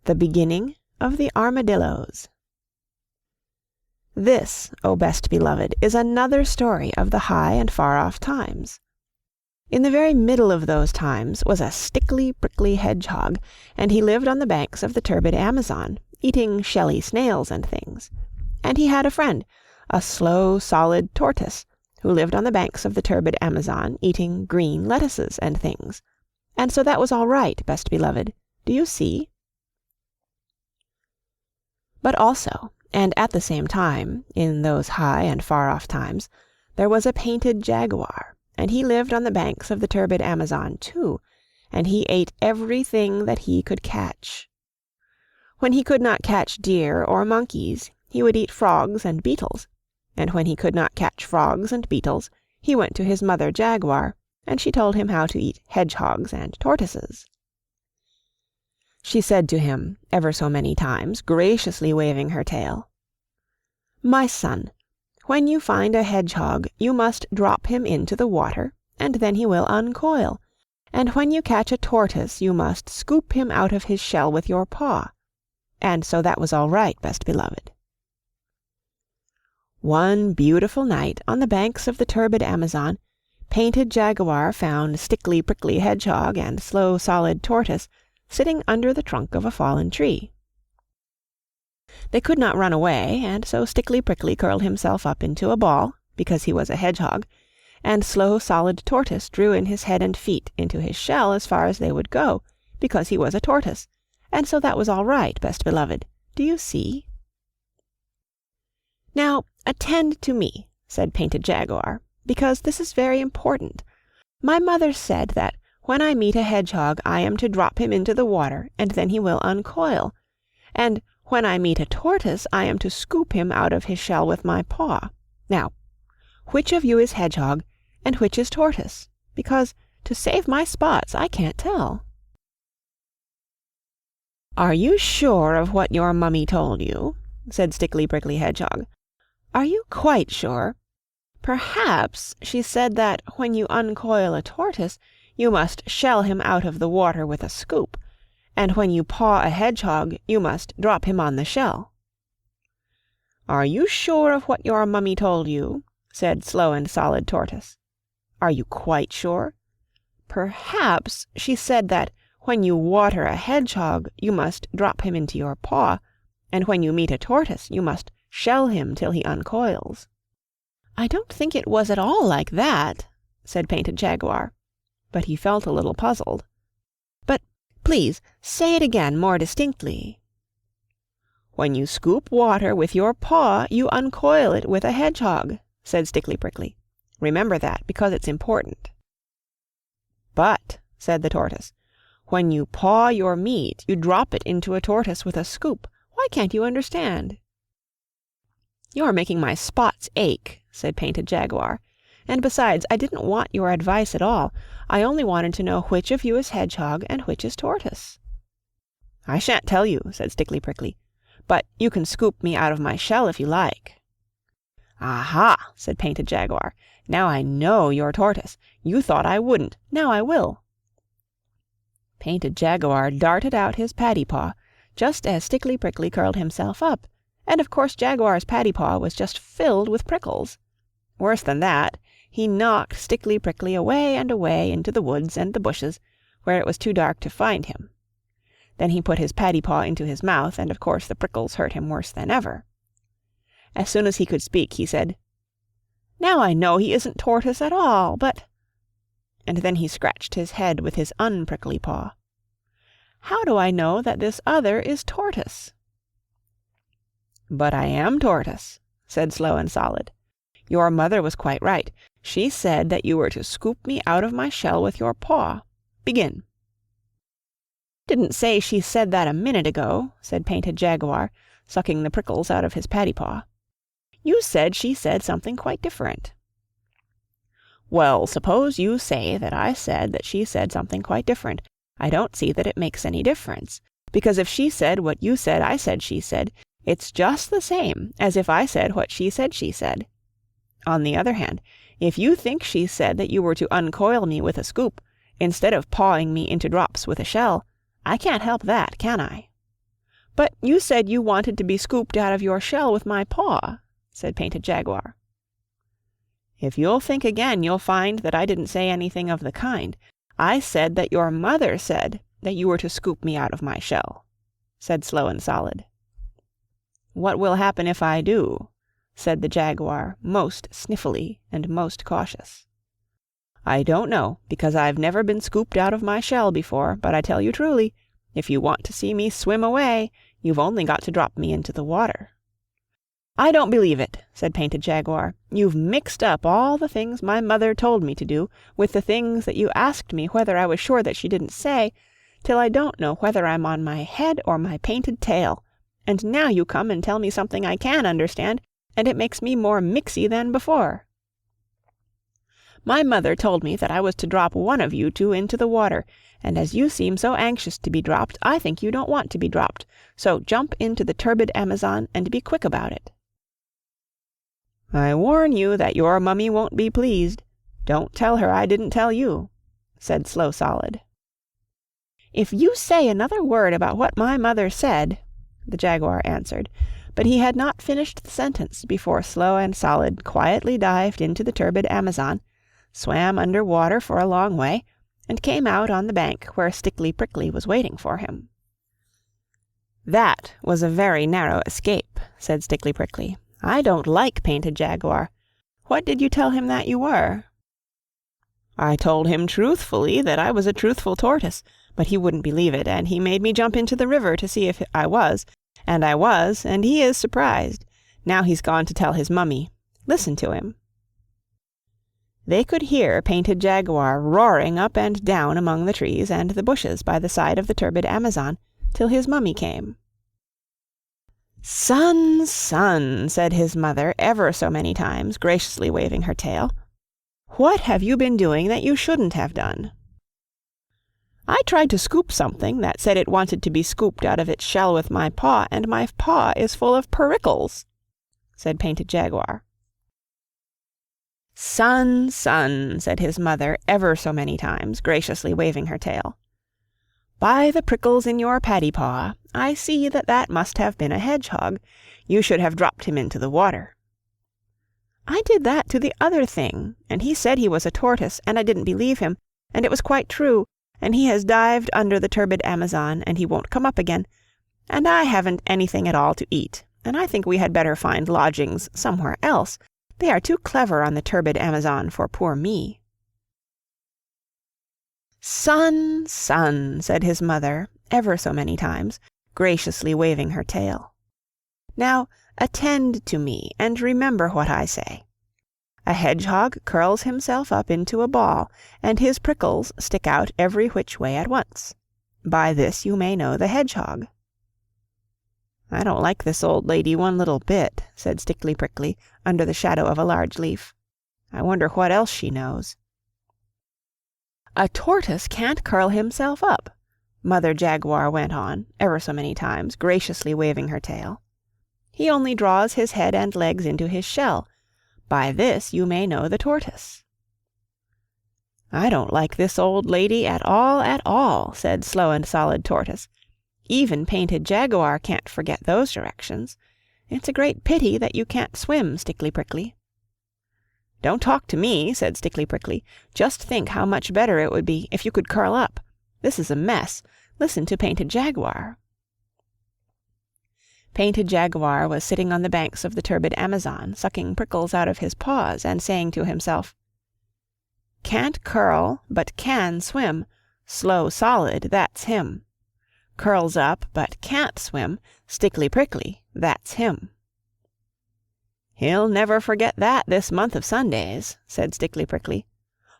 The beginning of the Armadillos. This, O best beloved, is another story of the high and far-off times. In the very middle of those times was a stickly, prickly hedgehog, and he lived on the banks of the turbid Amazon, eating shelly snails and things. And he had a friend, a slow, solid tortoise, who lived on the banks of the turbid Amazon, eating green lettuces and things. And so that was all right, best beloved. Do you see? But also, and at the same time, in those high and far-off times, there was a painted jaguar, and he lived on the banks of the turbid Amazon too, and he ate everything that he could catch. When he could not catch deer or monkeys, he would eat frogs and beetles, and when he could not catch frogs and beetles, he went to his mother Jaguar, and she told him how to eat hedgehogs and tortoises. She said to him, ever so many times, graciously waving her tail, "My son, when you find a hedgehog, you must drop him into the water, and then he will uncoil, and when you catch a tortoise, you must scoop him out of his shell with your paw." And so that was all right, best beloved. One beautiful night, on the banks of the turbid Amazon, painted Jaguar found stickly prickly hedgehog and slow solid tortoise sitting under the trunk of a fallen tree. They could not run away, and so Stickly Prickly curled himself up into a ball, because he was a hedgehog, and Slow Solid Tortoise drew in his head and feet into his shell as far as they would go, because he was a tortoise, and so that was all right, best beloved. Do you see? "Now, attend to me," said Painted Jaguar, "because this is very important. My mother said that when I meet a hedgehog I am to drop him into the water, and then he will uncoil, and when I meet a tortoise I am to scoop him out of his shell with my paw. Now, which of you is hedgehog, and which is tortoise? Because, to save my spots, I can't tell." "Are you sure of what your mummy told you?" said Stickly Prickly Hedgehog. "Are you quite sure? Perhaps she said that when you uncoil a tortoise, you must shell him out of the water with a scoop, and when you paw a hedgehog, you must drop him on the shell." "Are you sure of what your mummy told you?" said Slow and Solid Tortoise. "Are you quite sure? Perhaps she said that when you water a hedgehog, you must drop him into your paw, and when you meet a tortoise, you must shell him till he uncoils." "I don't think it was at all like that," said Painted Jaguar, but he felt a little puzzled. "But please say it again more distinctly." "When you scoop water with your paw, you uncoil it with a hedgehog," said Stickly Prickly. "Remember that, because it's important." "But," said the tortoise, "when you paw your meat, you drop it into a tortoise with a scoop. Why can't you understand?" "You're making my spots ache," said Painted Jaguar. "And besides, I didn't want your advice at all. I only wanted to know which of you is hedgehog and which is tortoise." "I shan't tell you," said Stickly Prickly, "but you can scoop me out of my shell if you like." "Aha!" said Painted Jaguar. "Now I know you're tortoise. You thought I wouldn't. Now I will." Painted Jaguar darted out his paddy paw, just as Stickly Prickly curled himself up, and of course Jaguar's paddy paw was just filled with prickles. Worse than that, he knocked Stickly Prickly away and away into the woods and the bushes, where it was too dark to find him. Then he put his paddy paw into his mouth, and of course the prickles hurt him worse than ever. As soon as he could speak, he said, "Now I know he isn't tortoise at all, but—" And then he scratched his head with his unprickly paw. "How do I know that this other is tortoise?" "But I am tortoise," said Slow and Solid. "Your mother was quite right. She said that you were to scoop me out of my shell with your paw. Begin." "Didn't say she said that a minute ago," said Painted Jaguar, sucking the prickles out of his paddy paw. "You said she said something quite different." "Well, suppose you say that I said that she said something quite different. I don't see that it makes any difference, because if she said what you said I said she said, it's just the same as if I said what she said she said. On the other hand, if you think she said that you were to uncoil me with a scoop, instead of pawing me into drops with a shell, I can't help that, can I?" "But you said you wanted to be scooped out of your shell with my paw," said Painted Jaguar. "If you'll think again, you'll find that I didn't say anything of the kind. I said that your mother said that you were to scoop me out of my shell," said Slow and Solid. "What will happen if I do?" said the Jaguar, most sniffily and most cautious. "I don't know, because I've never been scooped out of my shell before, but I tell you truly, if you want to see me swim away, you've only got to drop me into the water." "I don't believe it," said Painted Jaguar. "You've mixed up all the things my mother told me to do with the things that you asked me whether I was sure that she didn't say, till I don't know whether I'm on my head or my painted tail. And now you come and tell me something I can understand, and it makes me more mixy than before. My mother told me that I was to drop one of you two into the water, and as you seem so anxious to be dropped, I think you don't want to be dropped, so jump into the turbid Amazon and be quick about it." "I warn you that your mummy won't be pleased. Don't tell her I didn't tell you," said Slow Solid. "If you say another word about what my mother said," the Jaguar answered, but he had not finished the sentence before Slow and Solid quietly dived into the turbid Amazon, swam under water for a long way, and came out on the bank where Stickly Prickly was waiting for him. "That was a very narrow escape," said Stickly Prickly. "I don't like Painted Jaguar. What did you tell him that you were?" "I told him truthfully that I was a truthful tortoise, but he wouldn't believe it, and he made me jump into the river to see if I was, and he is surprised. Now he's gone to tell his mummy. Listen to him." They could hear Painted Jaguar roaring up and down among the trees and the bushes by the side of the turbid Amazon, till his mummy came. "Son, son," said his mother ever so many times, graciously waving her tail, "what have you been doing that you shouldn't have done?" "I tried to scoop something that said it wanted to be scooped out of its shell with my paw, and my paw is full of perickles," said Painted Jaguar. "Son, son," said his mother ever so many times, graciously waving her tail, "by the prickles in your paddy paw, I see that that must have been a hedgehog. You should have dropped him into the water." "I did that to the other thing, and he said he was a tortoise, and I didn't believe him, and it was quite true, and he has dived under the turbid Amazon, and he won't come up again, and I haven't anything at all to eat, and I think we had better find lodgings somewhere else. They are too clever on the turbid Amazon for poor me." "Son, son," said his mother ever so many times, graciously waving her tail. "Now attend to me, and remember what I say. A hedgehog curls himself up into a ball, and his prickles stick out every which way at once. By this you may know the hedgehog." "I don't like this old lady one little bit," said Stickly Prickly, under the shadow of a large leaf. "I wonder what else she knows." "A tortoise can't curl himself up," Mother Jaguar went on, ever so many times, graciously waving her tail. "He only draws his head and legs into his shell. By this you may know the tortoise." "I don't like this old lady at all," said Slow and Solid Tortoise. "Even Painted Jaguar can't forget those directions. It's a great pity that you can't swim, Stickly Prickly." "Don't talk to me," said Stickly Prickly. "Just think how much better it would be if you could curl up. This is a mess. Listen to Painted Jaguar." Painted Jaguar was sitting on the banks of the turbid Amazon, sucking prickles out of his paws, and saying to himself, "Can't curl, but can swim. Slow Solid, that's him. Curls up, but can't swim. Stickly Prickly, that's him." "He'll never forget that this month of Sundays," said Stickly Prickly.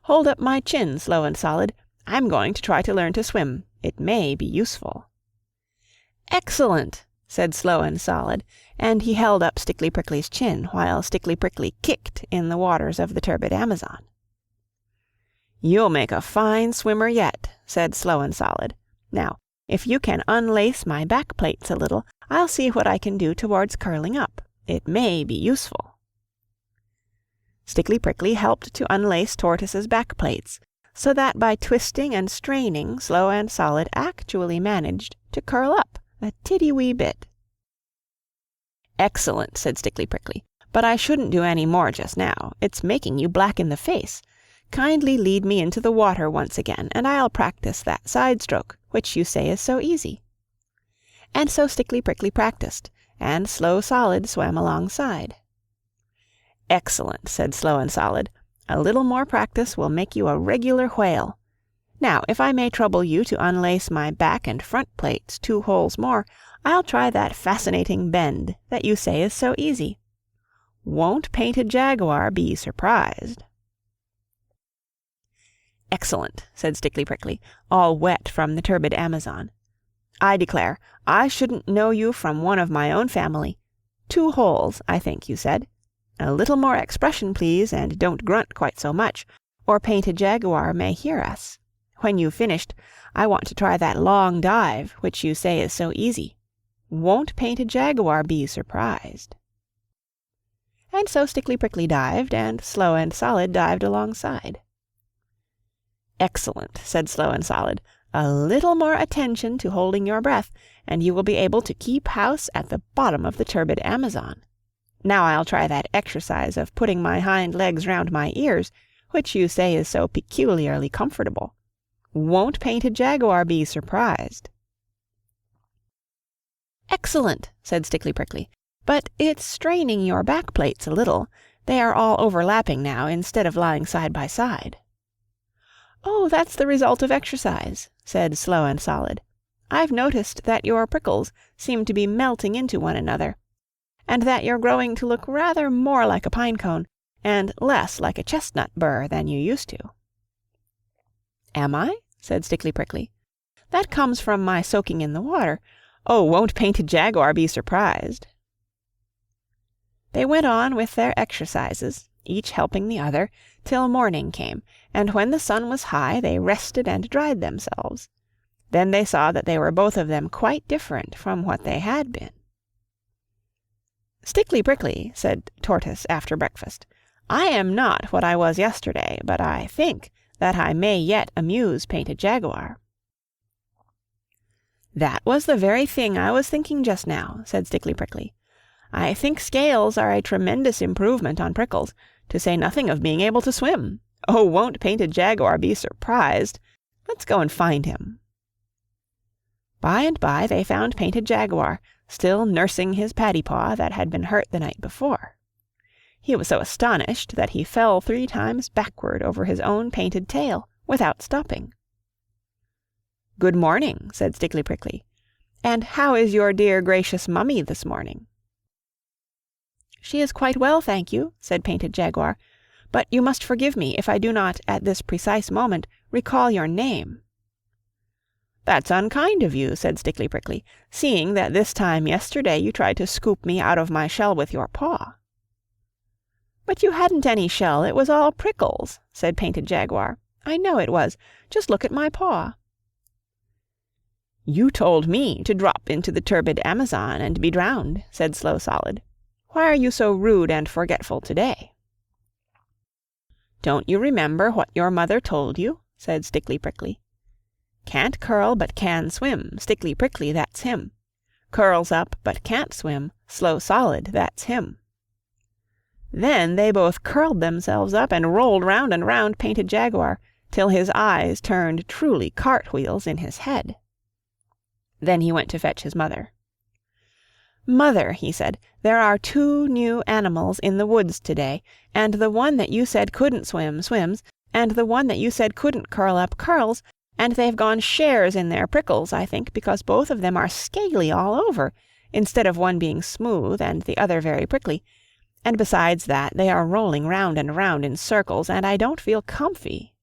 "Hold up my chin, Slow and Solid. I'm going to try to learn to swim. It may be useful." "Excellent," said Slow and Solid, and he held up Stickly Prickly's chin while Stickly Prickly kicked in the waters of the turbid Amazon. "You'll make a fine swimmer yet," said Slow and Solid. "Now, if you can unlace my back plates a little, I'll see what I can do towards curling up. It may be useful." Stickly Prickly helped to unlace Tortoise's back plates, so that by twisting and straining Slow and Solid actually managed to curl up a tiddy-wee bit." "Excellent," said Stickly Prickly, "but I shouldn't do any more just now. It's making you black in the face. Kindly lead me into the water once again, and I'll practice that side stroke, which you say is so easy." And so Stickly Prickly practiced, and Slow Solid swam alongside. "Excellent," said Slow and Solid. "A little more practice will make you a regular whale. Now, if I may trouble you to unlace my back and front plates 2 holes more, I'll try that fascinating bend that you say is so easy. Won't Painted Jaguar be surprised?" "Excellent," said Stickly Prickly, all wet from the turbid Amazon. "I declare, I shouldn't know you from one of my own family. 2 holes, I think you said. A little more expression, please, and don't grunt quite so much, or Painted Jaguar may hear us. When you've finished, I want to try that long dive, which you say is so easy. Won't Painted Jaguar be surprised?" And so Stickly Prickly dived, and Slow and Solid dived alongside. "Excellent," said Slow and Solid. "A little more attention to holding your breath, and you will be able to keep house at the bottom of the turbid Amazon. Now I'll try that exercise of putting my hind legs round my ears, which you say is so peculiarly comfortable. Won't Painted Jaguar be surprised?" "Excellent," said Stickly Prickly, "but it's straining your back plates a little. They are all overlapping now, instead of lying side by side." "Oh, that's the result of exercise," said Slow and Solid. "I've noticed that your prickles seem to be melting into one another, and that you're growing to look rather more like a pine cone, and less like a chestnut burr than you used to." "Am I?" said Stickly Prickly. "That comes from my soaking in the water. Oh, won't Painted Jaguar be surprised?" They went on with their exercises, each helping the other, till morning came, and when the sun was high they rested and dried themselves. Then they saw that they were both of them quite different from what they had been. "Stickly Prickly," said Tortoise after breakfast, "I am not what I was yesterday, but I think that I may yet amuse Painted Jaguar." "That was the very thing I was thinking just now," said Stickly Prickly. "I think scales are a tremendous improvement on prickles, to say nothing of being able to swim. Oh, won't Painted Jaguar be surprised? Let's go and find him." By and by they found Painted Jaguar, still nursing his paddy paw that had been hurt the night before. He was so astonished that he fell 3 times backward over his own painted tail, without stopping. "Good morning," said Stickly Prickly. "And how is your dear gracious mummy this morning?" "She is quite well, thank you," said Painted Jaguar, "but you must forgive me if I do not, at this precise moment, recall your name." "That's unkind of you," said Stickly Prickly, "seeing that this time yesterday you tried to scoop me out of my shell with your paw." "But you hadn't any shell, it was all prickles," said Painted Jaguar. "I know it was. Just look at my paw." "You told me to drop into the turbid Amazon and be drowned," said Slow Solid. "Why are you so rude and forgetful today?" "Don't you remember what your mother told you?" said Stickly Prickly. "Can't curl but can swim, Stickly Prickly, that's him. Curls up but can't swim, Slow Solid, that's him." Then they both curled themselves up and rolled round and round Painted Jaguar, till his eyes turned truly cartwheels in his head. Then he went to fetch his mother. "Mother," he said, "there are 2 new animals in the woods today, and the one that you said couldn't swim, swims, and the one that you said couldn't curl up, curls, and they've gone shares in their prickles, I think, because both of them are scaly all over, instead of one being smooth and the other very prickly, and besides that they are rolling round and round in circles, and I don't feel comfy."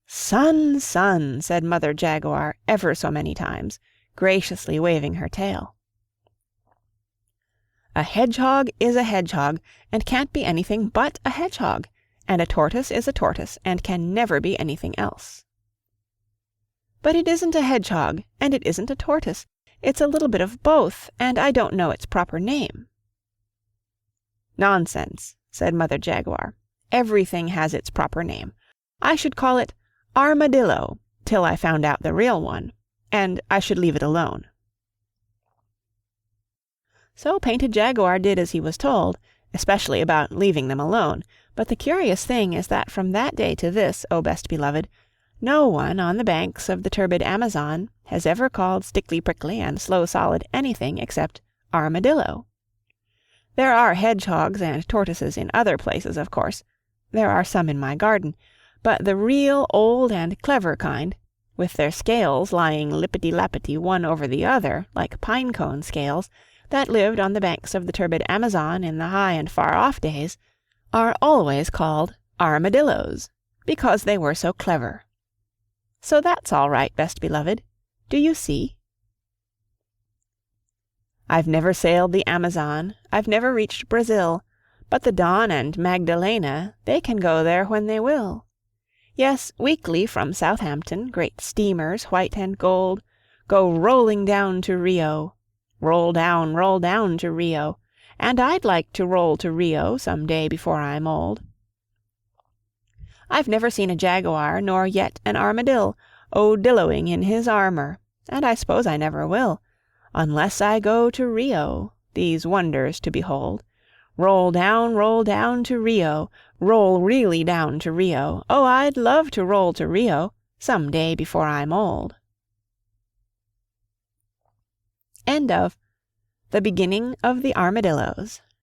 "Sun, sun," said Mother Jaguar ever so many times, graciously waving her tail. "A hedgehog is a hedgehog, and can't be anything but a hedgehog, and a tortoise is a tortoise, and can never be anything else." "But it isn't a hedgehog, and it isn't a tortoise. It's a little bit of both, and I don't know its proper name." "Nonsense," said Mother Jaguar. "Everything has its proper name. I should call it Armadillo till I found out the real one, and I should leave it alone. So Painted Jaguar did as he was told, especially about leaving them alone. But the curious thing is that from that day to this, O best beloved, no one on the banks of the turbid Amazon has ever called Stickly Prickly and Slow Solid anything except Armadillo. There are hedgehogs and tortoises in other places, of course. There are some in my garden, but the real old and clever kind, with their scales lying lippity-lappity one over the other, like pine-cone scales, that lived on the banks of the turbid Amazon in the high and far-off days, are always called armadillos, because they were so clever. So that's all right, best beloved. Do you see? I've never sailed the Amazon, I've never reached Brazil, but the Don and Magdalena, they can go there when they will. Yes, weekly from Southampton, great steamers, white and gold, go rolling down to Rio. Roll down to Rio, and I'd like to roll to Rio some day before I'm old. I've never seen a jaguar, nor yet an armadillo, odilloing in his armour, and I suppose I never will, unless I go to Rio, these wonders to behold. Roll down to Rio, roll really down to Rio. Oh, I'd love to roll to Rio, some day before I'm old. End of The Beginning of the Armadillos.